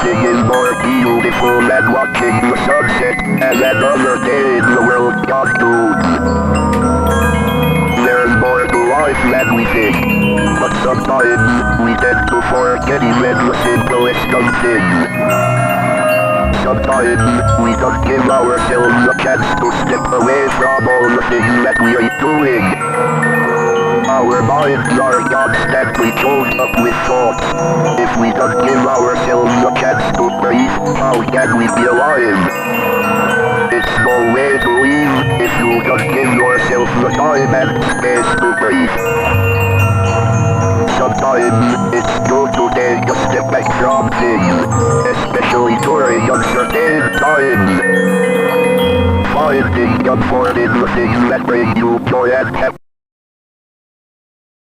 nothing is more beautiful than watching the sunset and another day in the world cartoon. There's more to life than we think, but sometimes we tend to forget even the simplest of things. Sometimes we don't give ourselves a chance to step away from all the things that we are doing. Our minds are constantly choked up with thoughts. If we don't give ourselves a chance to breathe, how can we be alive? It's no way to live if you don't give yourself the time and space to breathe. Sometimes it's good to take a step back from things, especially during uncertain times. Finding comfort in the things that bring you joy and happiness